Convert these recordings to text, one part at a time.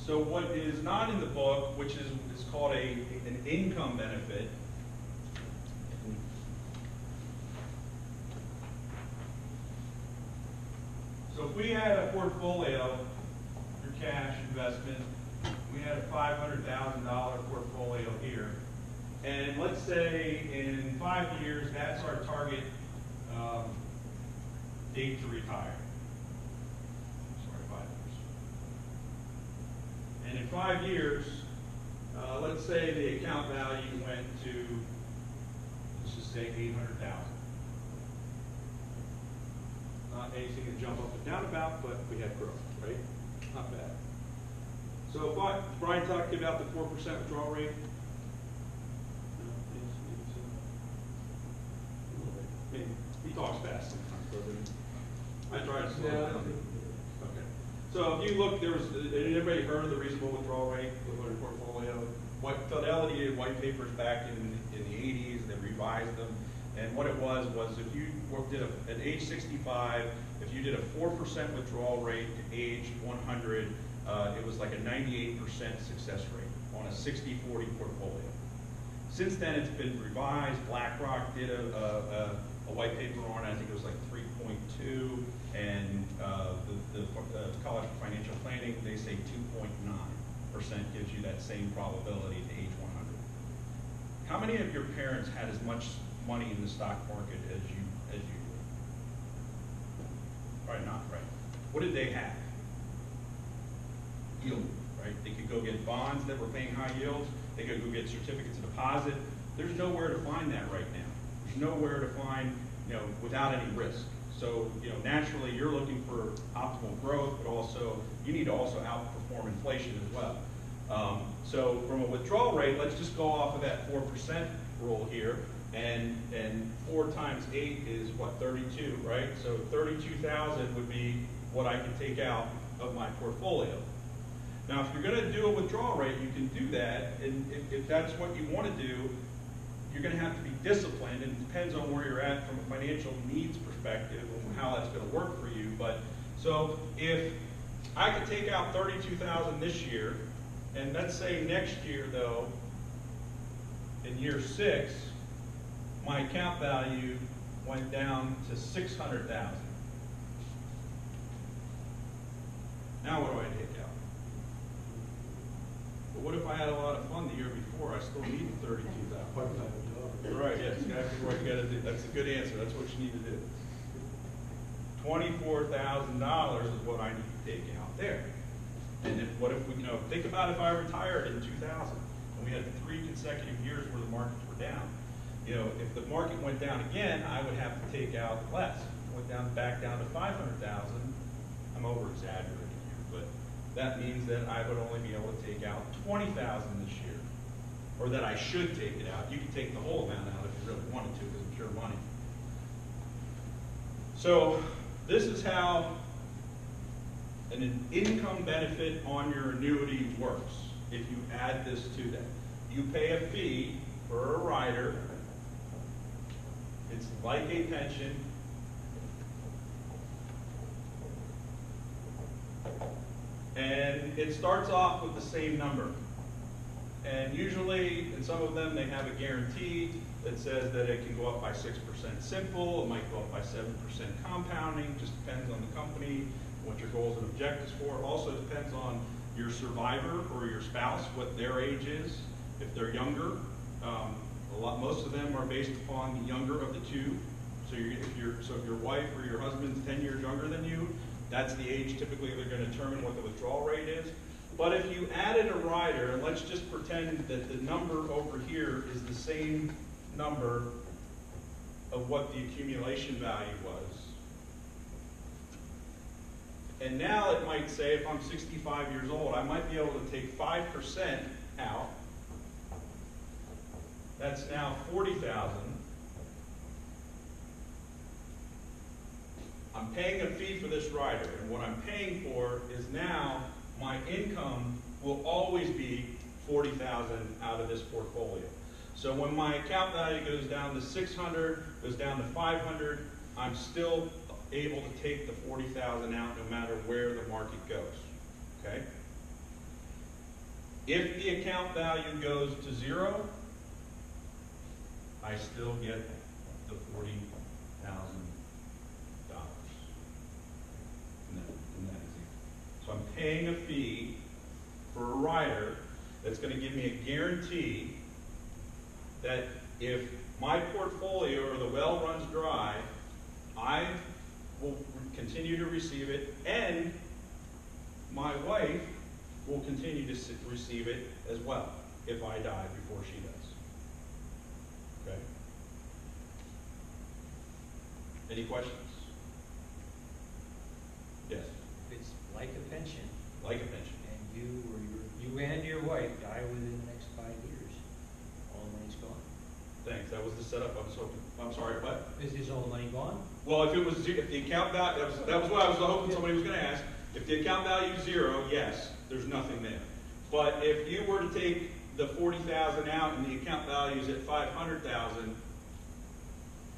So what is not in the book, which is called an income benefit. So if we had a portfolio, your cash investment, we had a $500,000 portfolio here, and let's say in 5 years, that's our target date to retire. Sorry, 5 years. And in 5 years, let's say the account value went to, let's just say 800,000. Not anything to jump up and down about, but we had growth, right? Not bad. So if Brian talked to you about the 4% withdrawal rate. Maybe. He talks fast sometimes, doesn't he? I try to slow down. Okay. So if you look, anybody heard of the reasonable withdrawal rate with their portfolio? What Fidelity did white papers back in the 80s, they revised them. And what it was if you did at age 65, if you did a 4% withdrawal rate to age 100, it was like a 98% success rate on a 60-40 portfolio. Since then, it's been revised. BlackRock did a white paper on it. I think it was like 3.2, and the College for Financial Planning, they say 2.9% gives you that same probability to age 100. How many of your parents had as much money in the stock market as you do? Probably not, right? What did they have? Yield, right? They could go get bonds that were paying high yields. They could go get certificates of deposit. There's nowhere to find that right now. There's nowhere to find, without any risk. So, naturally you're looking for optimal growth, but also you need to also outperform inflation as well. So from a withdrawal rate, let's just go off of that 4% rule here. And 4 times 8 is what, 32, right? So 32,000 would be what I can take out of my portfolio. Now, if you're going to do a withdrawal rate, you can do that, and if that's what you want to do, you're going to have to be disciplined, and it depends on where you're at from a financial needs perspective and how that's going to work for you. But so if I could take out 32,000 this year, and let's say next year though, in year 6, my account value went down to 600,000. Now what do I take out? But what if I had a lot of fun the year before? I still need 32,000. Right, yes, exactly what you got to do. That's a good answer. That's what you need to do. $24,000 is what I need to take out there. And then what if we, think about if I retired in 2000 and we had 3 consecutive years where the markets were down. If the market went down again, I would have to take out less. Went back down to 500,000. I'm over exaggerating here, but that means that I would only be able to take out 20,000 this year, or that I should take it out. You can take the whole amount out if you really wanted to, because it's pure money. So this is how an income benefit on your annuity works. If you add this to that, you pay a fee for a rider. It's like a pension. And it starts off with the same number. And usually, in some of them, they have a guarantee that says that it can go up by 6% simple, it might go up by 7% compounding, just depends on the company, what your goals and objectives for. It also depends on your survivor or your spouse, what their age is. If they're younger, most of them are based upon the younger of the two. So if your wife or your husband's 10 years younger than you, that's the age typically they're going to determine what the withdrawal rate is. But if you added a rider, and let's just pretend that the number over here is the same number of what the accumulation value was. And now it might say, if I'm 65 years old, I might be able to take 5% out. That's now 40,000. I'm paying a fee for this rider, and what I'm paying for is now my income will always be 40,000 out of this portfolio. So when my account value goes down to 600, goes down to 500, I'm still able to take the 40,000 out no matter where the market goes. Okay? If the account value goes to 0, I still get the $40,000. In that example. So I'm paying a fee for a rider that's going to give me a guarantee that if my portfolio or the well runs dry, I will continue to receive it, and my wife will continue to receive it as well if I die before she does. Okay? Any questions? Yes? It's like a pension, Like a pension. and you and your wife die within the next 5 years, all the money's gone. Thanks. That was the setup I was hoping. I'm sorry, what? Is all the money gone? Well, if the account value, that was what I was hoping somebody was going to ask. If the account value is 0, yes, there's nothing there. But if you were to take the $40,000 out and the account value is at $500,000,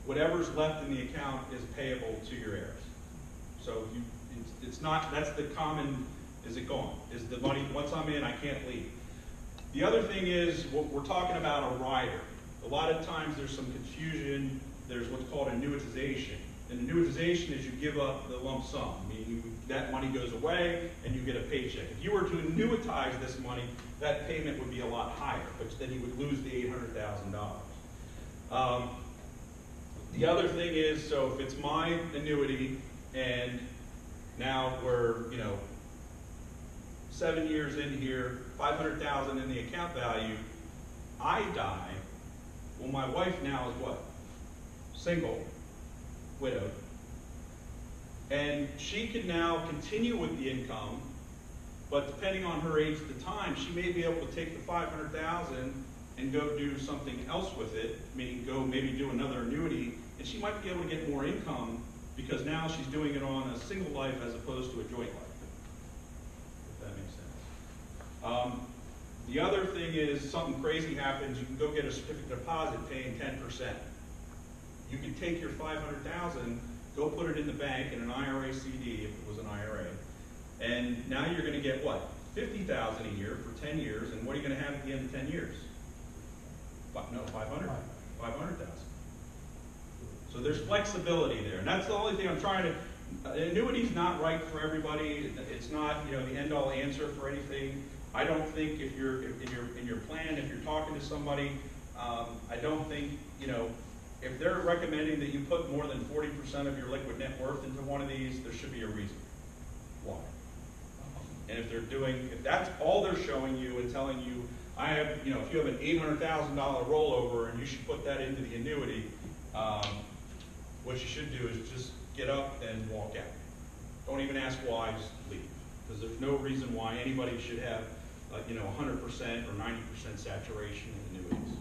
whatever's left in the account is payable to your heirs. So it's not. That's the common. Is it gone? Is the money once I'm in, I can't leave. The other thing is we're talking about a rider. A lot of times there's some confusion. There's what's called annuitization. And annuitization is you give up the lump sum. Meaning that money goes away and you get a paycheck. If you were to annuitize this money, that payment would be a lot higher, but then you would lose the $800,000. The other thing is, so if it's my annuity and now we're, 7 years in here, $500,000 in the account value, I die. Well, my wife now is what? Single, widowed. And she can now continue with the income, but depending on her age at the time, she may be able to take the $500,000 and go do something else with it, meaning go maybe do another annuity, and she might be able to get more income because now she's doing it on a single life as opposed to a joint life. If that makes sense. The other thing is something crazy happens, you can go get a certificate of deposit paying 10%. You can take your $500,000, go put it in the bank in an IRA CD if it was an IRA, and now you're going to get what? $50,000 a year for 10 years, and what are you going to have at the end of 10 years? No, 500. 500,000. So there's flexibility there, and that's the only thing I'm trying to. Annuity's not right for everybody. It's not the end-all answer for anything. I don't think if you're in your plan, if you're talking to somebody, I don't think if they're recommending that you put more than 40% of your liquid net worth into one of these, there should be a reason why. And if that's all they're showing you and telling you, I have, if you have an $800,000 rollover and you should put that into the annuity, what you should do is just get up and walk out. Don't even ask why, just leave. Because there's no reason why anybody should have, 100% or 90% saturation in annuities.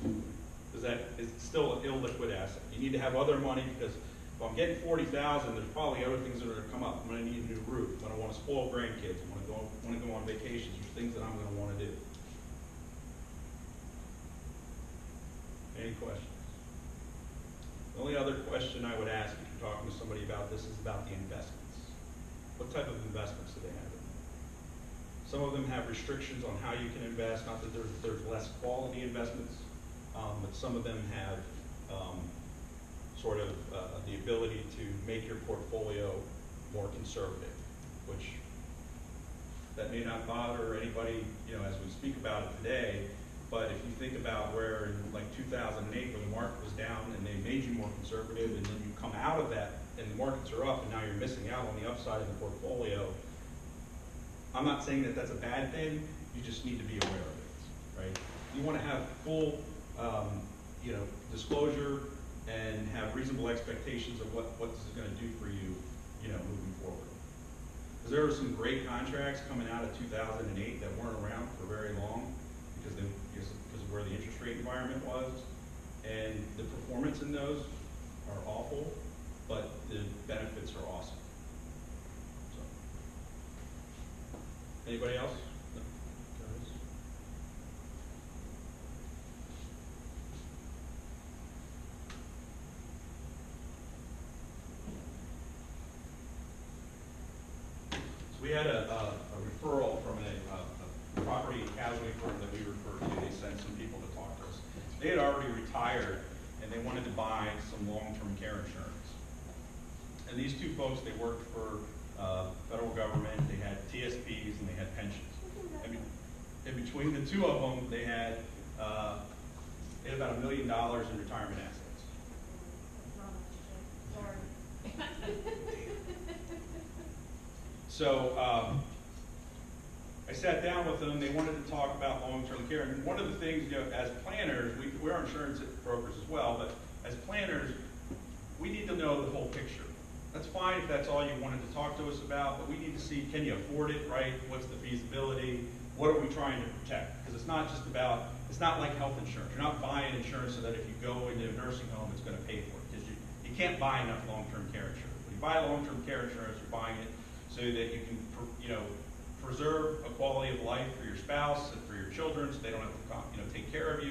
Because that is still an illiquid asset. You need to have other money because if I'm getting $40,000, there's probably other things that are going to come up. I'm going to need a new roof. I'm going to want to spoil grandkids. I'm going to go on vacations. There's things that I'm going to want to do. Any questions? The only other question I would ask if you're talking to somebody about this is about the investments. What type of investments do they have? Some of them have restrictions on how you can invest. Not that there's less quality investments, but some of them have the ability to make your portfolio more conservative, which that may not bother anybody, as we speak about it today. But if you think about where in like 2008 when the market was down and they made you more conservative, and then you come out of that and the markets are up and now you're missing out on the upside of the portfolio, I'm not saying that that's a bad thing. You just need to be aware of it, right? You want to have full, disclosure and have reasonable expectations of what this is going to do for you, moving forward. Because there were some great contracts coming out of 2008 that weren't around for very long because of where the interest rate environment was, and the performance in those are awful, but the benefits are awesome. So, anybody else? No? So we had a referral from a property they had already retired and they wanted to buy some long-term care insurance. And these two folks, they worked for federal government, they had TSPs and they had pensions. And between the two of them, they had about $1 million in retirement assets. So I sat down with them. They wanted to talk about long-term care. And one of the things, you know, as planners, we're insurance brokers as well, but as planners, we need to know the whole picture. That's fine if that's all you wanted to talk to us about, but we need to see, can you afford it, right? What's the feasibility? What are we trying to protect? Because it's not just about, it's not like health insurance. You're not buying insurance so that if you go into a nursing home, it's going to pay for it. Because you can't buy enough long-term care insurance. When you buy long-term care insurance, you're buying it so that you can, preserve a quality of life for your spouse and for your children, so they don't have to, take care of you.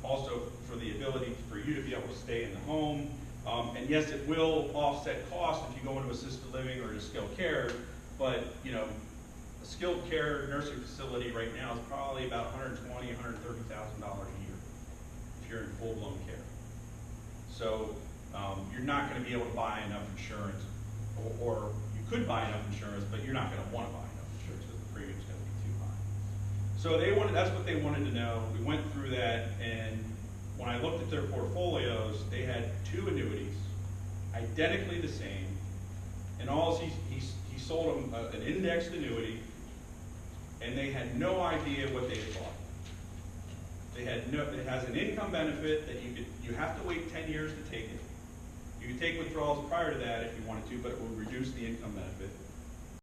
Also for the ability for you to be able to stay in the home. And yes, it will offset costs if you go into assisted living or to skilled care, but a skilled care nursing facility right now is probably about $120,000, $130,000 a year if you're in full-blown care. So you're not going to be able to buy enough insurance, or you could buy enough insurance, but you're not going to want to buy enough insurance because the premium's going to be too high. So that's what they wanted to know. We went through that, and when I looked at their portfolios, they had 2 annuities, identically the same, and he sold them an indexed annuity, and they had no idea what they had bought. It has an income benefit that you have to wait 10 years to take it. You can take withdrawals prior to that if you wanted to, but it will reduce the income benefit.